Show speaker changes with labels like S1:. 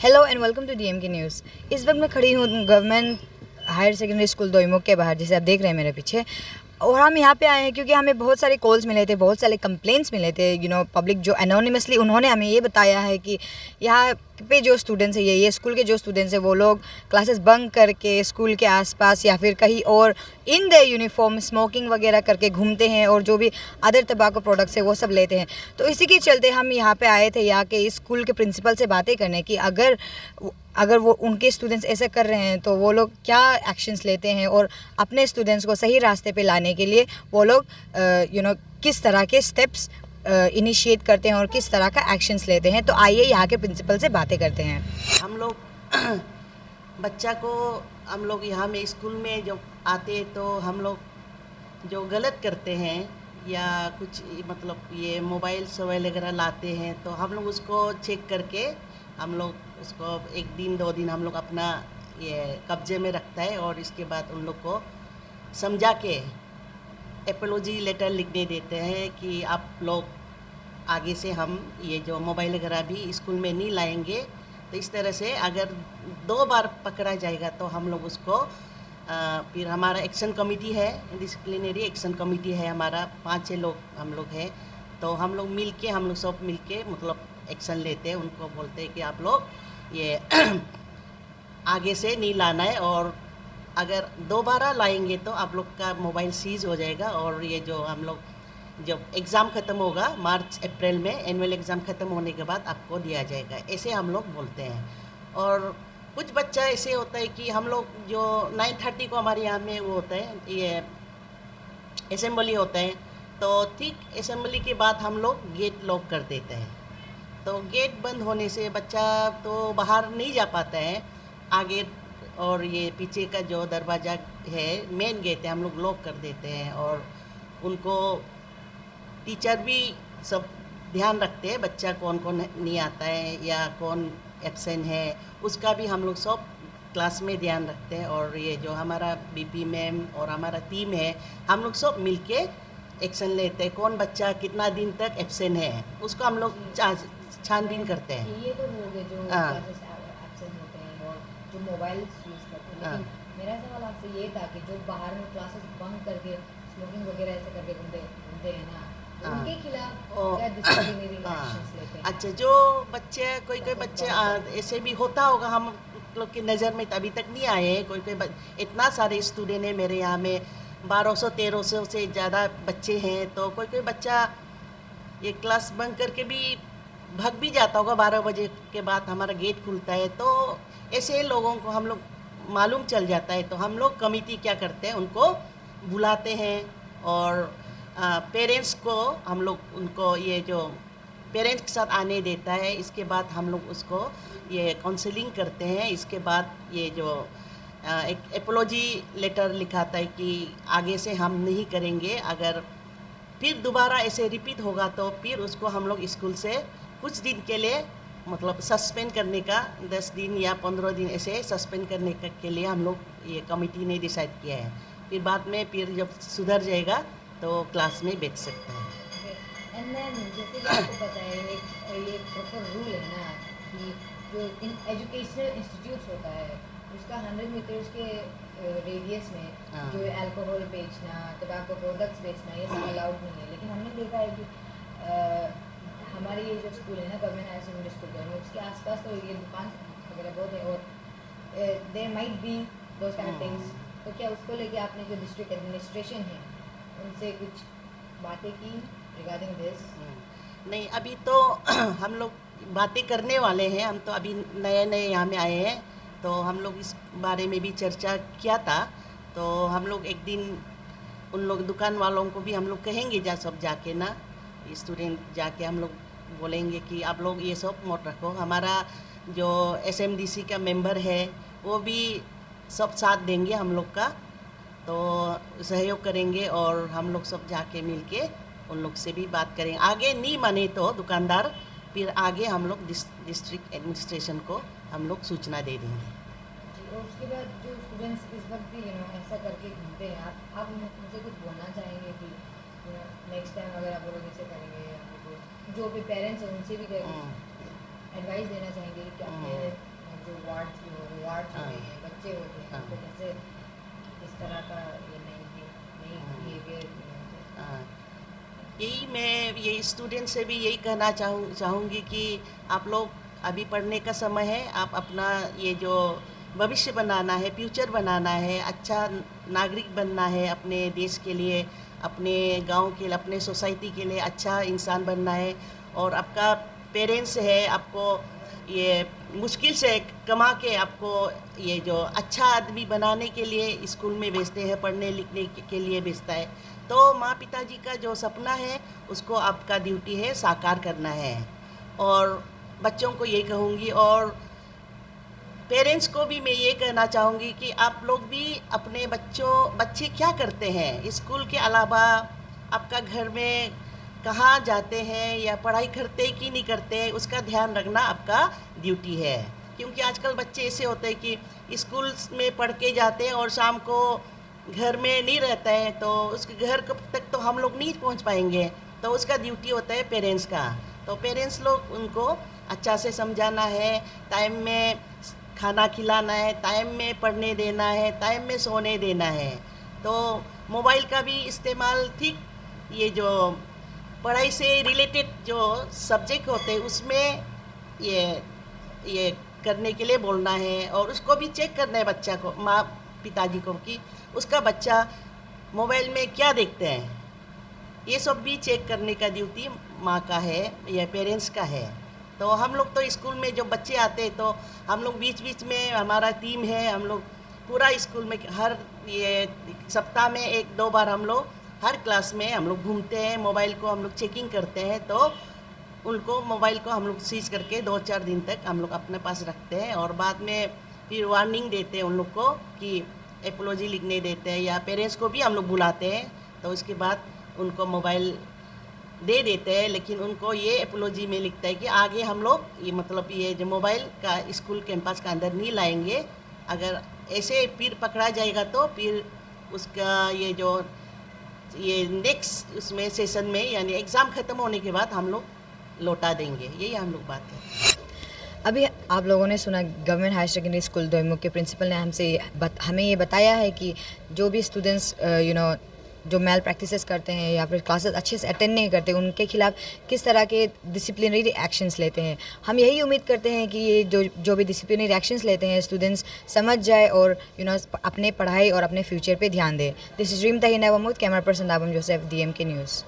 S1: Hello and welcome to DM की news. इस वक्त मैं खड़ी हूँ government higher secondary school Doimukh के बाहर, जिसे आप देख रहे हैं मेरे पीछे। और हम यहाँ पे आए हैं क्योंकि हमें बहुत सारे कॉल्स मिले थे, बहुत सारे कंप्लेंट्स मिले थे। पब्लिक जो एनोनिमसली उन्होंने हमें ये बताया है कि यहाँ पे जो स्टूडेंट्स हैं, ये स्कूल के जो स्टूडेंट्स हैं, वो लोग क्लासेस बंक करके स्कूल के आसपास या फिर कहीं और इन द यूनिफॉर्म स्मोकिंग वगैरह करके घूमते हैं और जो भी अदर टबाको प्रोडक्ट्स है वो सब लेते हैं। तो इसी के चलते हम यहाँ पे आए थे, यहाँ के इस स्कूल के प्रिंसिपल से बातें करने की अगर वो उनके स्टूडेंट्स ऐसा कर रहे हैं तो वो लोग क्या एक्शंस लेते हैं और अपने स्टूडेंट्स को सही रास्ते पे लाने के लिए वो लोग किस तरह के स्टेप्स इनिशिएट करते हैं और किस तरह का एक्शंस लेते हैं। तो आइए यहाँ के प्रिंसिपल से बातें करते हैं।
S2: हम लोग बच्चा को हम लोग यहाँ में स्कूल में जब आते हैं तो हम लोग जो गलत करते हैं या कुछ मतलब ये मोबाइल सोबाइल वगैरह लाते हैं तो हम लोग उसको चेक करके हम लोग उसको एक दिन दो दिन हम लोग अपना ये कब्जे में रखता है और इसके बाद उन लोग को समझा के एपोलॉजी लेटर लिखने देते हैं कि आप लोग आगे से हम ये जो मोबाइल वगैरह भी स्कूल में नहीं लाएंगे। तो इस तरह से अगर 2 बार पकड़ा जाएगा तो हम लोग उसको फिर हमारा एक्शन कमेटी है, डिसिप्लिनरी एक्शन कमेटी है हमारा, 5-6 लोग हम लोग हैं। तो हम लोग सब मिल के मतलब एक्शन लेते हैं, उनको बोलते हैं कि आप लोग ये आगे से नहीं लाना है और अगर दोबारा लाएंगे तो आप लोग का मोबाइल सीज हो जाएगा और ये जो हम लोग जब एग्ज़ाम ख़त्म होगा मार्च अप्रैल में, एनुअल एग्ज़ाम ख़त्म होने के बाद आपको दिया जाएगा, ऐसे हम लोग बोलते हैं। और कुछ बच्चा ऐसे होता है कि हम लोग जो 9:30 को हमारे यहाँ में वो होता है, ये असेंबली होता है, तो ठीक असेंबली के बाद हम लोग गेट लॉक कर देते हैं। तो गेट बंद होने से बच्चा तो बाहर नहीं जा पाता है आगे, और ये पीछे का जो दरवाज़ा है मेन गेट है हम लोग लॉक कर देते हैं। और उनको टीचर भी सब ध्यान रखते हैं बच्चा कौन कौन नहीं आता है या कौन एब्सेंट है, उसका भी हम लोग सब क्लास में ध्यान रखते हैं। और ये जो हमारा बीपी मैम और हमारा टीम है हम लोग सब मिलके एक्शन लेते हैं, कौन बच्चा कितना दिन तक एब्सेंट है उसको हम लोग छानबीन करते हैं।
S1: ये तो हो गए जो
S2: हाँ
S1: क्लासेस एब्सेंट होते हैं और जो मोबाइल्स यूज़ करते हैं,
S2: हाँ
S1: लेकिन मेरा सवाल आपसे ये था कि जो बाहर में क्लासेस बंक करके स्मोकिंग वगैरह ऐसे करके घूमते घूमते हैं ना, तो
S2: हाँ
S1: उनके खिलाफ
S2: ओ
S1: क्या डिसिप्लिनरी
S2: हाँ
S1: एक्शंस लेते हैं?
S2: अच्छा, जो बच्चे कोई बच्चे ऐसे भी होता होगा, हम लोग की नज़र में अभी तक नहीं आए हैं। इतना सारे स्टूडेंट हैं मेरे यहाँ में, 1200-1300 से ज़्यादा बच्चे हैं। तो कोई बच्चा ये क्लास बंक करके भी भाग भी जाता होगा, 12 बजे के बाद हमारा गेट खुलता है। तो ऐसे लोगों को हम लोग मालूम चल जाता है तो हम लोग कमिटी क्या करते हैं उनको बुलाते हैं और पेरेंट्स को हम लोग उनको ये जो पेरेंट्स के साथ आने देता है, इसके बाद हम लोग उसको ये काउंसलिंग करते हैं। इसके बाद ये जो एक एपोलॉजी लेटर लिखाता है कि आगे से हम नहीं करेंगे, अगर फिर दोबारा ऐसे रिपीट होगा तो फिर उसको हम लोग स्कूल से कुछ दिन के लिए मतलब सस्पेंड करने का, 10 दिन या 15 दिन ऐसे सस्पेंड करने के लिए हम लोग ये कमेटी ने डिसाइड किया है। फिर बाद में फिर जब सुधर जाएगा तो क्लास में बैठ सकता है।
S1: एंड देन जैसे कि आपको पता है ये प्रॉपर रूल है ना कि जो इन एजुकेशनल इंस्टीट्यूट्स होता है उसका 100 मीटर्स के रेडियस में
S2: हाँ
S1: जो अल्कोहल बेचना, टबैको प्रोडक्ट्स बेचना, ये सब अलाउड नहीं है। लेकिन हमने देखा है कि हमारे ये जो स्कूल है ना, गवर्नमेंट हायर सेकेंडरी स्कूल है, उसके आसपास तो ये दुकान वगैरह बहुत है और there might be those kind of things. तो क्या उसको लेके आपने जो डिस्ट्रिक्ट एडमिनिस्ट्रेशन है उनसे कुछ बातें की रिगार्डिंग दिस?
S2: नहीं, अभी तो हम लोग बातें करने वाले हैं। हम तो अभी नए नए यहाँ में आए हैं तो हम लोग इस बारे में भी चर्चा किया था। तो हम लोग एक दिन उन लोग दुकान वालों को भी हम लोग कहेंगे सब जाके ना, स्टूडेंट जाके हम लोग बोलेंगे कि आप लोग ये सब मत रखो। हमारा जो एसएमडीसी का मेंबर है वो भी सब साथ देंगे हम लोग का, तो सहयोग करेंगे और हम लोग सब जाके मिल के उन लोग से भी बात करेंगे। आगे नहीं माने तो दुकानदार, फिर आगे हम लोग डिस्ट्रिक्ट एडमिनिस्ट्रेशन को हम लोग सूचना दे देंगे।
S1: जी, और उसके बाद जो स्टूडेंट्स इस वक्त भी ऐसा करके घूमते हैं, आप उनसे कुछ बोलना चाहेंगे कि नेक्स्ट टाइम अगर आप लोग ऐसे करेंगे, जो भी पेरेंट्स हैं उनसे भी एडवाइस देना चाहेंगे कि क्या बच्चे होते हैं
S2: हाँ।
S1: तो जैसे इस तरह का ये नहीं बिहेवियर
S2: हाँ, यही मैं यही स्टूडेंट से भी यही कहना चाहूँगी कि आप लोग अभी पढ़ने का समय है, आप अपना ये जो भविष्य बनाना है, फ्यूचर बनाना है, अच्छा नागरिक बनना है अपने देश के लिए, अपने गांव के लिए, अपने सोसाइटी के लिए अच्छा इंसान बनना है। और आपका पेरेंट्स है, आपको ये मुश्किल से कमा के आपको ये जो अच्छा आदमी बनाने के लिए स्कूल में भेजते हैं, पढ़ने लिखने के लिए भेजता है। तो माँ पिताजी का जो सपना है उसको आपका ड्यूटी है साकार करना है। और बच्चों को यही कहूँगी, और पेरेंट्स को भी मैं ये कहना चाहूँगी कि आप लोग भी अपने बच्चे क्या करते हैं स्कूल के अलावा, आपका घर में कहाँ जाते हैं या पढ़ाई करते कि नहीं करते, उसका ध्यान रखना आपका ड्यूटी है। क्योंकि आजकल बच्चे ऐसे होते हैं कि स्कूल में पढ़ के जाते हैं और शाम को घर में नहीं रहता है, तो उसके घर तक तो हम लोग नहीं पहुंच पाएंगे। तो उसका ड्यूटी होता है पेरेंट्स का। तो पेरेंट्स लोग उनको अच्छा से समझाना है, टाइम में खाना खिलाना है, टाइम में पढ़ने देना है, टाइम में सोने देना है। तो मोबाइल का भी इस्तेमाल ठीक, ये जो पढ़ाई से रिलेटेड जो सब्जेक्ट होते हैं उसमें ये करने के लिए बोलना है। और उसको भी चेक करना है बच्चा को, माँ पिताजी को, कि उसका बच्चा मोबाइल में क्या देखते हैं। ये सब भी चेक करने का ड्यूटी माँ का है या पेरेंट्स का है। तो हम लोग तो स्कूल में जो बच्चे आते हैं तो हम लोग बीच बीच में हमारा टीम है, हम लोग पूरा स्कूल में हर ये सप्ताह में 1-2 बार हम लोग हर क्लास में हम लोग घूमते हैं, मोबाइल को हम लोग चेकिंग करते हैं। तो उनको मोबाइल को हम लोग सीज करके 2-4 दिन तक हम लोग अपने पास रखते हैं, और बाद में फिर वार्निंग देते हैं उन लोग को कि एपोलॉजी लिखने देते हैं, या पेरेंट्स को भी हम लोग बुलाते हैं। तो उसके बाद उनको मोबाइल दे देते हैं, लेकिन उनको ये एपोलॉजी में लिखता है कि आगे हम लोग ये मतलब ये जो मोबाइल का स्कूल कैंपस का अंदर नहीं लाएंगे। अगर ऐसे फिर पकड़ा जाएगा तो फिर उसका ये जो ये नेक्स्ट उसमें सेशन में यानी एग्ज़ाम ख़त्म होने के बाद हम लोग लौटा देंगे। यही हम लोग बात है।
S1: अभी आप लोगों ने सुना government higher secondary school Doimukh के प्रिंसिपल ने हमें ये बताया है कि जो भी स्टूडेंट्स जो मेल प्रैक्टिसेस करते हैं या फिर क्लासेस अच्छे से अटेंड नहीं करते, उनके खिलाफ किस तरह के डिसिप्लिनरी एक्शंस लेते हैं। हम यही उम्मीद करते हैं कि ये जो भी डिसिप्लिनरी एक्शंस लेते हैं स्टूडेंट्स समझ जाए और अपने पढ़ाई और अपने फ्यूचर पे ध्यान दें। दिस इज रीम तहीना वमूद, कैमरा पर्सन दाबम जोसेफ, DMK न्यूज़।